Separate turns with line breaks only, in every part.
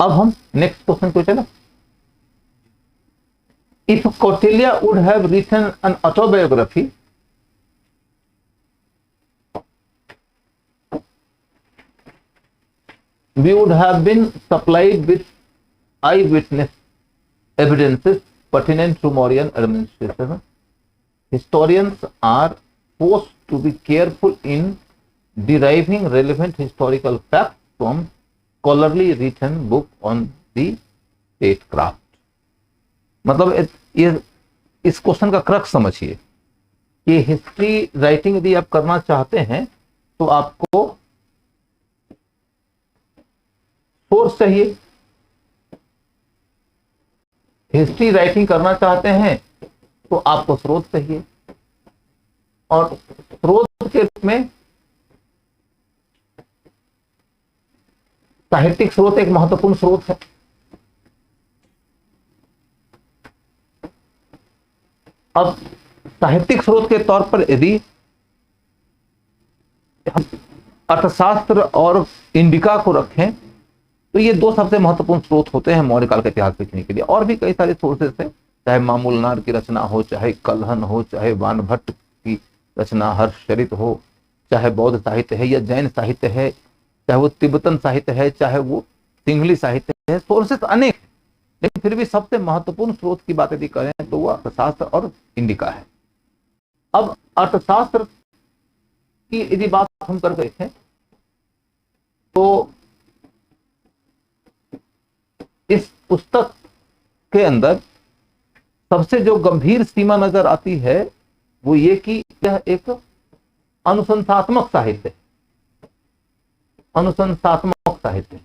अब हम next question को चलो। If Kautilya would have written an autobiography, we would have been supplied with eyewitness evidences pertinent to Mauryan administration. Historians are forced to be careful in deriving relevant historical facts from scholarly written book on the statecraft. मतलब ये इस question का crux समझिए कि history writing यदि आप करना चाहते हैं तो आपको सोर्स चाहिए। हिस्ट्री राइटिंग करना चाहते हैं तो आपको स्रोत चाहिए, और स्रोत के रूप में साहित्यिक स्रोत एक महत्वपूर्ण स्रोत है। अब साहित्यिक स्रोत के तौर पर यदि हम अर्थशास्त्र और इंडिका को रखें तो ये दो सबसे महत्वपूर्ण स्रोत होते हैं मौर्य काल का इतिहास लिखने के लिए। और भी कई सारे सोर्सेस हैं, चाहे मामूलनार की रचना हो, चाहे कलहन हो, चाहे वानभट्ट की रचना हर्षचरित हो, चाहे बौद्ध साहित्य है या जैन साहित्य है, चाहे वो तिब्बतन साहित्य है, चाहे वो सिंहली साहित्य है। सोर्सेस अनेक हैं, लेकिन फिर भी सबसे महत्वपूर्ण स्रोत की बात यदि करें तो वो अर्थशास्त्र और इंडिका है। अब अर्थशास्त्र की यदि बात हम कर रहे थे तो इस पुस्तक के अंदर सबसे जो गंभीर सीमा नजर आती है वो ये कि यह एक अनुसंधात्मक साहित्य है। अनुसंधात्मक साहित्य,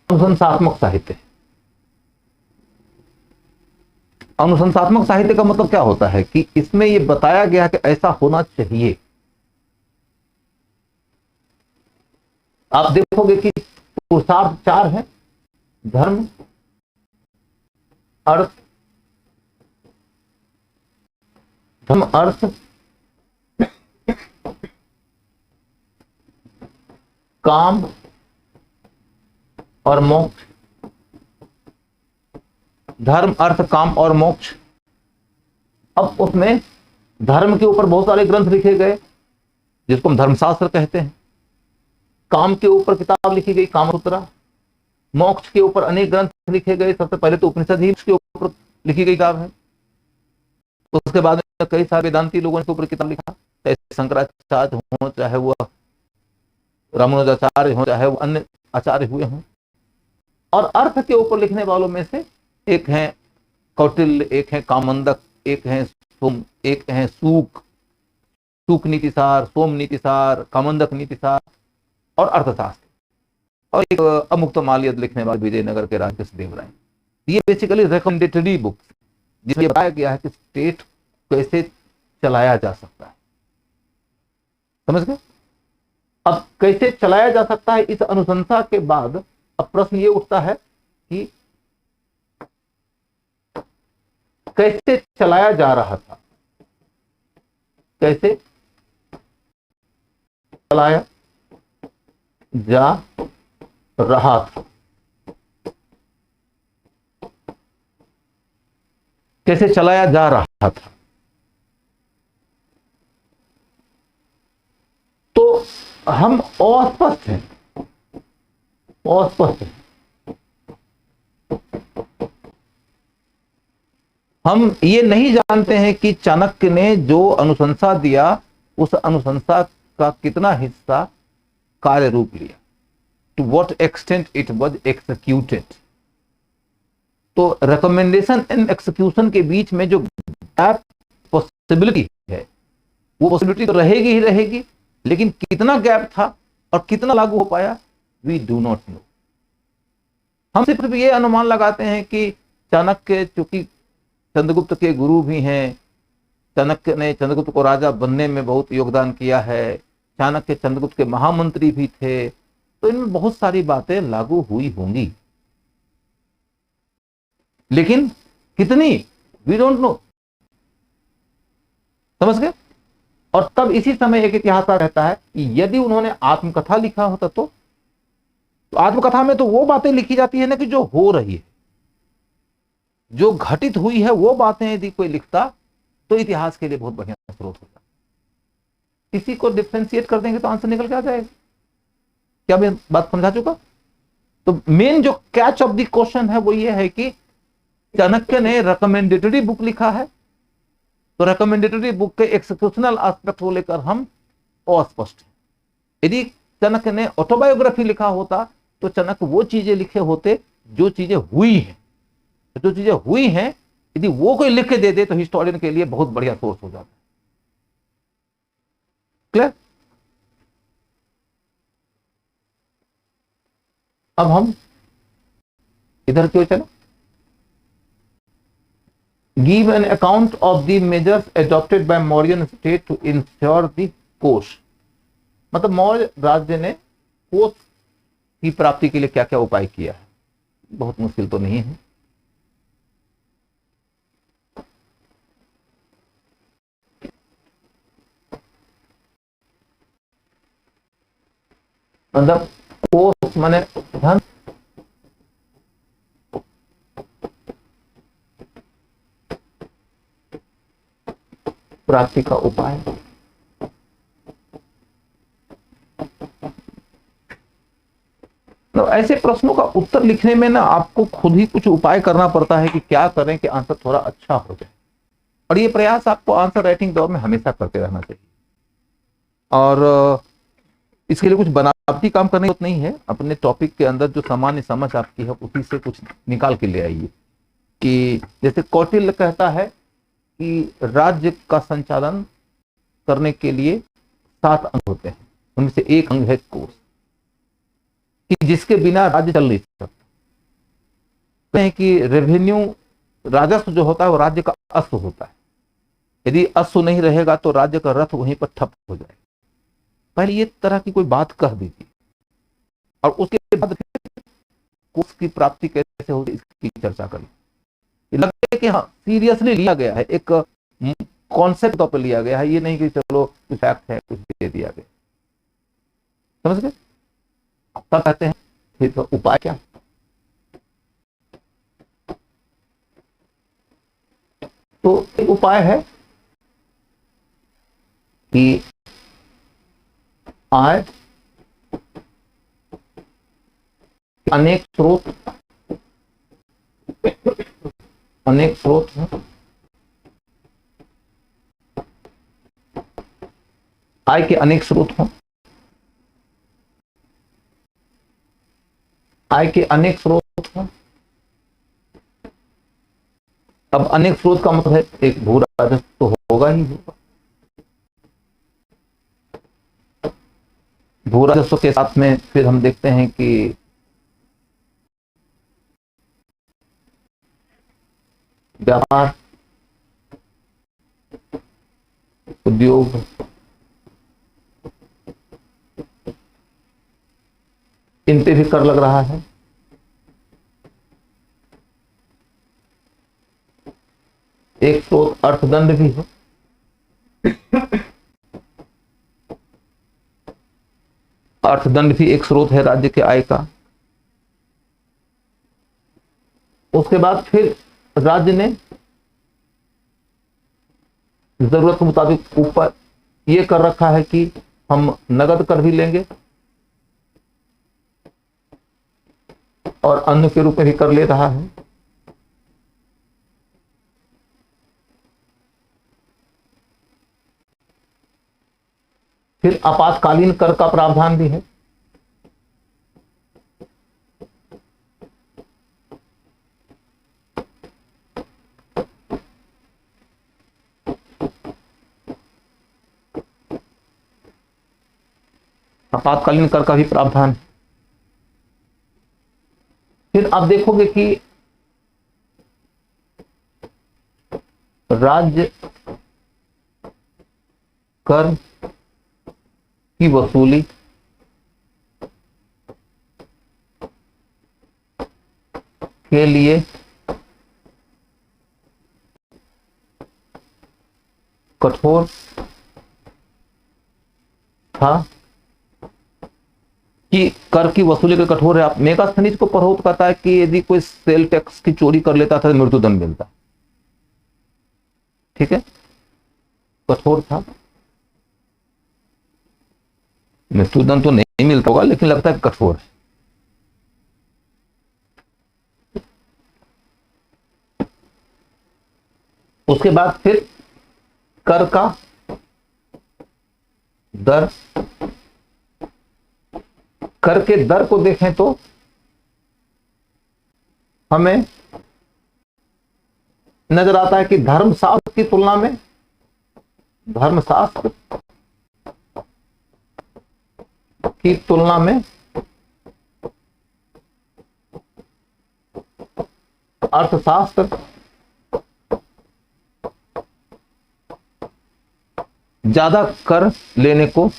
अनुसंधात्मक साहित्य। अनुसंधात्मक साहित्य का मतलब क्या होता है कि इसमें यह बताया गया कि ऐसा होना चाहिए। आप देखोगे कि पुरुषार्थ चार है: धर्म, अर्थ, धर्म, अर्थ, काम और मोक्ष। धर्म, अर्थ, काम और मोक्ष। अब उसमें धर्म के ऊपर बहुत सारे ग्रंथ लिखे गए जिसको हम धर्मशास्त्र कहते हैं। काम के ऊपर किताब लिखी गई कामसूत्रा। मोक्ष के ऊपर अनेक ग्रंथ लिखे गए। सबसे पहले तो उपनिषद ही के ऊपर लिखी गई किताब है। तो उसके बाद में कई सारे वेदांती लोगों ने ऊपर किताब लिखा, चाहे शंकराचार्य हो, चाहे वो रामानुजाचार्य हो, चाहे वो अन्य आचार्य हुए हों। और अर्थ के ऊपर लिखने वालों में से एक है कौटिल्य, एक है कामंदक, एक है सोम, एक है सूक, सूक नीतिसार, सोम नीतिसार, कामंदक नीतिसार और अर्थशास्त्र, और एक अमुक्त माल्यद लिखने वाले विजयनगर के राजा कृष्णदेव राय। ये बेसिकली रिकमेंडेटरी बुक्स जिसमें बताया गया है कि स्टेट कैसे चलाया जा सकता है। समझ गए? अब कैसे चलाया जा सकता है, इस अनुशंसा के बाद अब प्रश्न ये उठता है कि कैसे चलाया जा रहा था, कैसे चलाया जा रहा था, कैसे चलाया जा रहा था। तो हम अस्पष्ट हैं, अस्पष्ट हैं। हम ये नहीं जानते हैं कि चाणक्य ने जो अनुशंसा दिया उस अनुशंसा का कितना हिस्सा कार्य रूप लिया, to what extent it was executed. तो रिकमेंडेशन एंड एक्सिक्यूशन के बीच में जो गैप पॉसिबिलिटी है वो पॉसिबिलिटी तो रहेगी ही रहेगी, लेकिन कितना गैप था और कितना लागू हो पाया वी डू नॉट नो। हम सिर्फ ये अनुमान लगाते हैं कि चाणक्य चूंकि चंद्रगुप्त के गुरु भी हैं, चाणक्य ने चंद्रगुप्त को राजा बनने में बहुत योगदान किया है, चाणक्य चंद्रगुप्त के महामंत्री भी थे, तो इनमें बहुत सारी बातें लागू हुई होंगी, लेकिन कितनी वी डोंट नो। समझ गए? और तब इसी समय एक इतिहासकार रहता है कि यदि उन्होंने आत्मकथा लिखा होता तो आत्मकथा में तो वो बातें लिखी जाती है ना कि जो हो रही है, जो घटित हुई है, वो बातें यदि कोई लिखता तो इतिहास के लिए बहुत बढ़िया स्रोत होता। किसी को डिफ्रेंशिएट कर देंगे तो आंसर निकल के आ जाएगा। क्या मैं बात समझा चुका? तो मेन जो कैच ऑफ द क्वेश्चन है वो ये है कि चाणक्य ने रिकमेंडेटरी बुक लिखा है, तो रिकमेंडेटरी बुक के एक्सेप्शनल एस्पेक्ट को लेकर हम अस्पष्ट हैं। यदि चाणक्य ने ऑटोबायोग्राफी लिखा होता तो चाणक्य वो चीजें लिखे होते जो चीजें हुई हैं, जो चीजें हुई हैं यदि वो कोई लिख के दे दे तो हिस्टोरियन के लिए बहुत बढ़िया सोर्स हो जाता है। क्लियर? अब हम इधर क्यों चले? Give an account of the measures adopted by Mauryan state to ensure the कोष। मतलब मौर्य राज्य ने कोष की प्राप्ति के लिए क्या क्या उपाय किया है। बहुत मुश्किल तो नहीं है। मतलब कोष माने धन, प्राप्ति का उपाय। तो ऐसे प्रश्नों का उत्तर लिखने में ना आपको खुद ही कुछ उपाय करना पड़ता है कि क्या करें कि आंसर थोड़ा अच्छा हो जाए, और ये प्रयास आपको आंसर राइटिंग दौर में हमेशा करते रहना चाहिए। और इसके लिए कुछ बनावटी काम करने की जरूरत नहीं है। अपने टॉपिक के अंदर जो सामान्य समझ आपकी है उसी से कुछ निकाल के ले आइए। कि जैसे कौटिल्य कहता है कि राज्य का संचालन करने के लिए 7 अंग होते हैं, उनमें से एक अंग है कोष, कि जिसके बिना राज्य चल नहीं सकता। कहते हैं कि रेवेन्यू, राजस्व जो होता है वो राज्य का अश्व होता है। यदि अश्व नहीं रहेगा तो राज्य का रथ वहीं पर ठप हो जाएगा। पहले ये तरह की कोई बात कह दीजिए और उसके बाद कोष की प्राप्ति कैसे होगी इसकी चर्चा करें। लगे कि हाँ सीरियसली लिया गया है, एक कॉन्सेप्ट तौर पर लिया गया है, ये नहीं कि चलो कुछ फैक्ट है कुछ दे दिया गया। समझ गए? तब कहते हैं फिर तो उपाय क्या? तो एक उपाय है कि आय अनेक स्रोत हैं। आय के अनेक स्रोत हों। आय के अनेक स्रोत हों। अब अनेक स्रोत का मतलब है एक भू राजस्व तो होगा ही होगा। भू राजस्व के साथ में फिर हम देखते हैं कि व्यापार, उद्योग, इन पे भी कर लग रहा है। एक स्रोत अर्थदंड भी है। अर्थदंड भी एक स्रोत है राज्य के आय का। उसके बाद फिर राज्य ने जरूरत के मुताबिक ऊपर ये कर रखा है कि हम नगद कर भी लेंगे और अन्न के रूप में भी कर ले रहा है। फिर आपातकालीन कर का प्रावधान भी है। आपातकालीन कर का भी प्रावधान। फिर आप देखोगे कि राज्य कर की वसूली के लिए कठोर था कि कर की वसूली का कठोर है। आप मेगास्थनीज को पढ़ो तो कहता है कि यदि कोई सेल टैक्स की चोरी कर लेता था तो मृत्युदंड मिलता। ठीक है, कठोर था। मृत्युदंड तो नहीं मिलता होगा, लेकिन लगता है कठोर है। उसके बाद फिर कर का दर, कर के दर को देखें तो हमें नजर आता है कि धर्मशास्त्र की तुलना में, धर्मशास्त्र की तुलना में अर्थशास्त्र ज्यादा कर लेने को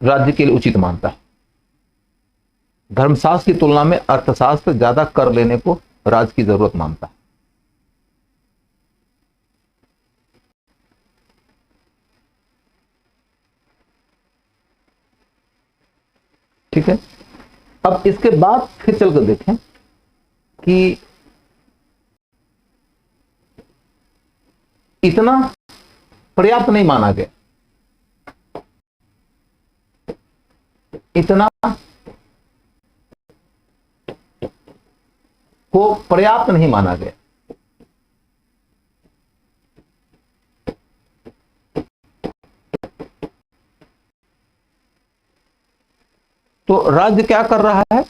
राज्य के लिए उचित मानता है। धर्मशास्त्र की तुलना में अर्थशास्त्र ज्यादा कर लेने को राज्य की जरूरत मानता है। ठीक है, अब इसके बाद फिर चलकर देखें कि इतना पर्याप्त नहीं माना गया, इतना को पर्याप्त नहीं माना गया। तो राज्य क्या कर रहा है,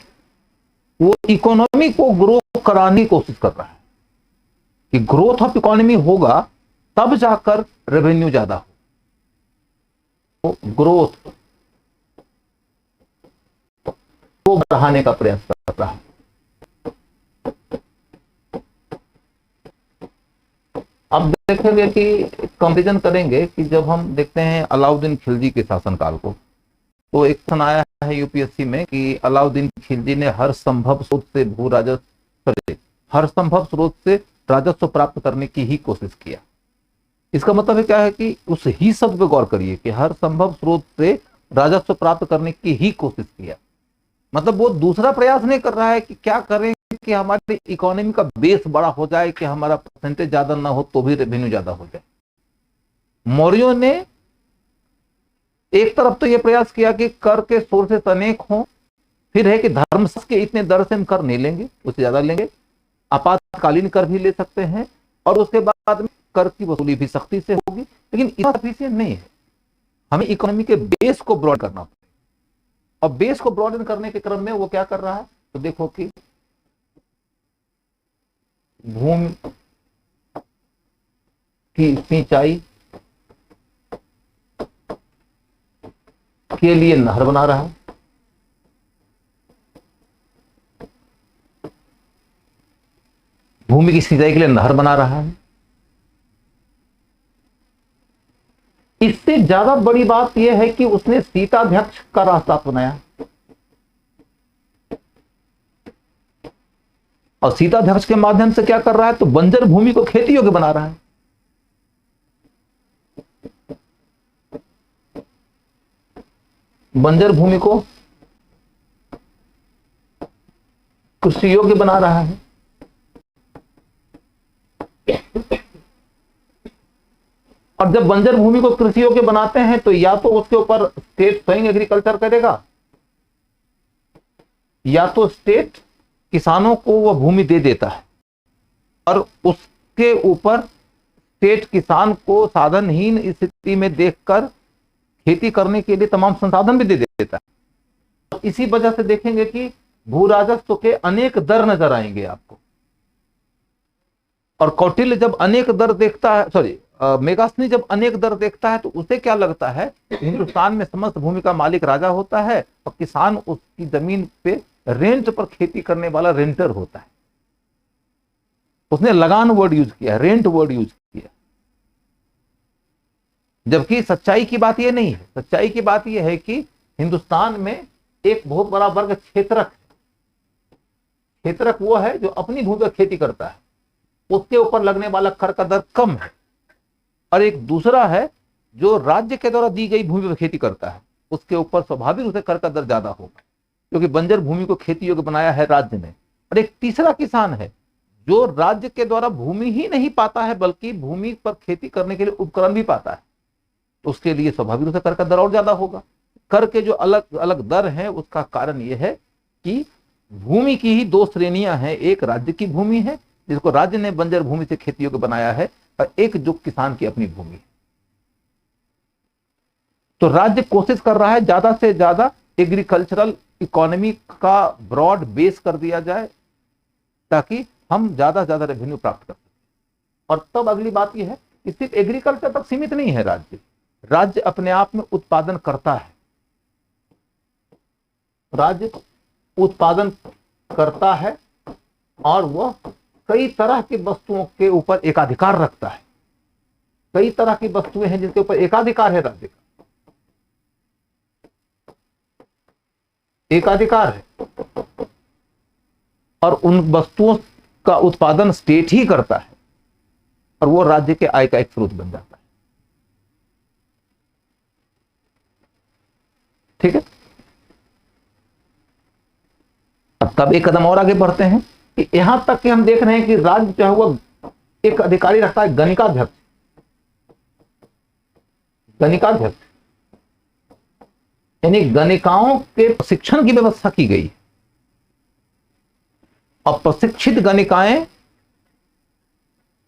वो इकोनॉमी को ग्रो कराने की कोशिश कर रहा है कि ग्रोथ ऑफ इकोनॉमी होगा तब जाकर रेवेन्यू ज्यादा हो। तो ग्रोथ को बढ़ाने का प्रयास कर रहा है। अब देखेंगे कि कंपेरिजन करेंगे कि जब हम देखते हैं अलाउद्दीन खिलजी के शासनकाल को, तो एक क्वेश्चन आया है यूपीएससी में कि अलाउद्दीन खिलजी ने हर संभव स्रोत से भू राजस्व, हर संभव स्रोत से राजस्व प्राप्त करने की ही कोशिश किया। इसका मतलब है क्या है कि उस ही शब्द पे गौर करिए कि हर संभव स्रोत से राजस्व प्राप्त करने की ही कोशिश किया। मतलब वो दूसरा प्रयास नहीं कर रहा है कि क्या करें कि हमारी इकोनॉमी का बेस बड़ा हो जाए, कि हमारा परसेंटेज ज्यादा ना हो तो भी रेवेन्यू ज्यादा हो जाए। मौर्यों ने एक तरफ तो यह प्रयास किया कि कर के सोर्सेस अनेक हों, फिर है कि धर्मशास्त्र के इतने दर से हम कर नहीं लेंगे, उससे ज्यादा लेंगे, आपातकालीन कर भी ले सकते हैं, और उसके बाद में कर की वसूली भी सख्ती से होगी। लेकिन इतना सफिशिएंट नहीं है, हमें इकोनॉमी के बेस को ब्रॉड करना पड़ेगा। और बेस को ब्रॉडन करने के क्रम में वो क्या कर रहा है, तो देखो कि भूमि की सिंचाई के लिए नहर बना रहा है, भूमि की सिंचाई के लिए नहर बना रहा है। इससे ज्यादा बड़ी बात यह है कि उसने शीताध्यक्ष का रास्ता बनाया, और शीताध्यक्ष के माध्यम से क्या कर रहा है, तो बंजर भूमि को खेती योग्य बना रहा है। बंजर भूमि को कृषि योग्य बना रहा है। और जब बंजर भूमि को कृषि योग्य बनाते हैं तो या तो उसके ऊपर स्टेट स्वयं एग्रीकल्चर करेगा, या तो स्टेट किसानों को वह भूमि दे देता है, और उसके ऊपर स्टेट किसान को साधनहीन स्थिति में देखकर खेती करने के लिए तमाम संसाधन भी दे देता है। तो इसी वजह से देखेंगे कि भू राजस्व के अनेक दर नजर आएंगे आपको। और कौटिल्य जब अनेक दर देखता है, मेगास्थनी जब अनेक दर देखता है, तो उसे क्या लगता है, हिंदुस्तान में समस्त भूमि का मालिक राजा होता है और किसान उसकी जमीन पे रेंट पर खेती करने वाला रेंटर होता है। उसने लगान वर्ड यूज किया, रेंट वर्ड यूज किया, जबकि सच्चाई की बात यह नहीं है। सच्चाई की बात यह है कि हिंदुस्तान में एक बहुत बड़ा वर्ग क्षेत्रक है। क्षेत्रक वो है जो अपनी भूमि पर खेती करता है, उसके ऊपर लगने वाला कर का दर कम है। और एक दूसरा है जो राज्य के द्वारा दी गई भूमि पर खेती करता है उसके ऊपर स्वाभाविक रूप से कर का दर ज्यादा होगा, क्योंकि बंजर भूमि को खेती योग्य बनाया है राज्य ने। और एक तीसरा किसान है जो राज्य के द्वारा भूमि ही नहीं पाता है बल्कि भूमि पर खेती करने के लिए उपकरण भी पाता है, तो उसके लिए स्वाभाविक रूप से कर का दर और ज्यादा होगा। कर के जो अलग अलग दर है उसका कारण यह है कि भूमि की ही दो श्रेणियां हैं, एक राज्य की भूमि है जिसको राज्य ने बंजर भूमि से खेती योग्य बनाया है, और एक जो किसान की अपनी भूमि है। तो राज्य कोशिश कर रहा है ज्यादा से ज्यादा एग्रीकल्चरल इकोनॉमी का ब्रॉड बेस कर दिया जाए ताकि हम ज्यादा से ज्यादा रेवेन्यू प्राप्त कर सकें। और तब अगली बात यह है कि सिर्फ एग्रीकल्चर तक सीमित नहीं है राज्य, राज्य अपने आप में उत्पादन करता है, राज्य उत्पादन करता है और वह कई तरह की वस्तुओं के ऊपर एकाधिकार रखता है। कई तरह की वस्तुएं हैं जिनके ऊपर एकाधिकार है, राज्य का एकाधिकार है, और उन वस्तुओं का उत्पादन स्टेट ही करता है और वो राज्य के आय का एक स्रोत बन जाता है। ठीक है, अब तब एक कदम और आगे बढ़ते हैं कि यहां तक कि हम देख रहे हैं कि राज्य जो है वो एक अधिकारी रखता है गणिकाध्यक्ष। गणिकाध्यक्ष यानी गणिकाओं के प्रशिक्षण की व्यवस्था की गई और प्रशिक्षित गणिकाएं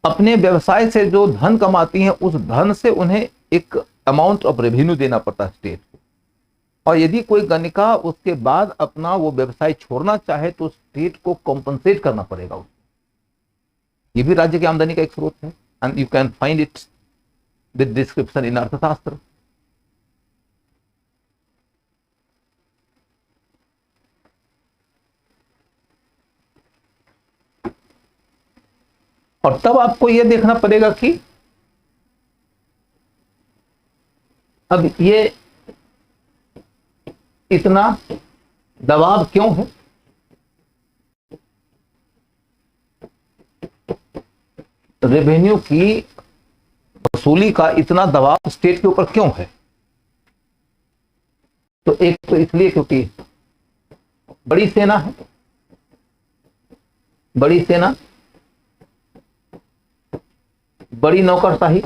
अपने व्यवसाय से जो धन कमाती हैं उस धन से उन्हें एक अमाउंट ऑफ रेवेन्यू देना पड़ता है स्टेट को, और यदि कोई गणिका उसके बाद अपना वो व्यवसाय छोड़ना चाहे तो स्टेट को कॉम्पनसेट करना पड़ेगा उसको। ये भी राज्य की आमदनी का एक स्रोत है, and you can find it with description in अर्थशास्त्र। और तब आपको यह देखना पड़ेगा कि अब ये इतना दबाव क्यों है। रेवेन्यू की वसूली का इतना दबाव स्टेट के ऊपर क्यों है? तो एक तो इसलिए क्योंकि बड़ी सेना है, बड़ी सेना, बड़ी नौकरशाही,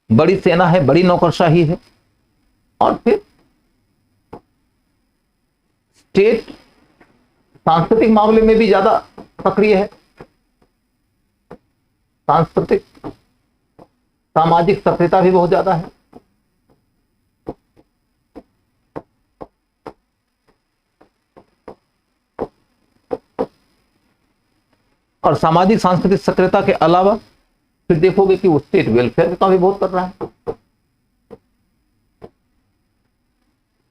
बड़ी सेना है, बड़ी नौकरशाही है, और फिर स्टेट सांस्कृतिक मामले में भी ज्यादा सक्रिय है। सांस्कृतिक सामाजिक सक्रियता भी बहुत ज्यादा है। और सामाजिक सांस्कृतिक सक्रियता के अलावा फिर देखोगे कि वो स्टेट वेलफेयर का भी बहुत कर रहा है,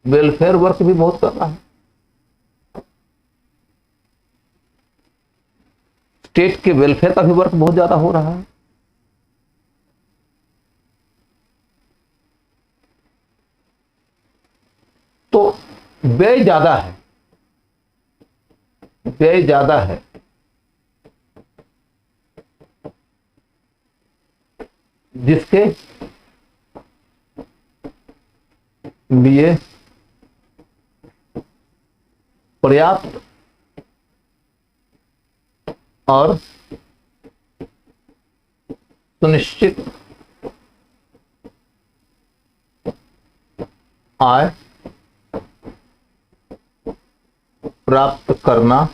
वेलफेयर वर्क भी बहुत कर रहा है। स्टेट के वेलफेयर का भी वर्क बहुत ज्यादा हो रहा है। तो व्यय ज्यादा है, व्यय ज्यादा है, जिसके लिए पर्याप्त और सुनिश्चित आय प्राप्त करना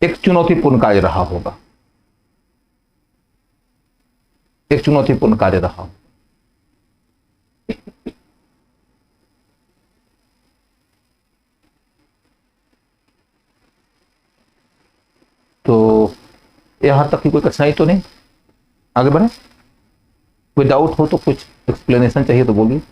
एक चुनौतीपूर्ण कार्य रहा होगा, एक चुनौतीपूर्ण कार्य रहा होगा। तो यहां तक की कोई कठिनाई तो नहीं, आगे बढ़े। कोई डाउट हो तो, कुछ एक्सप्लेनेशन चाहिए तो बोलिए।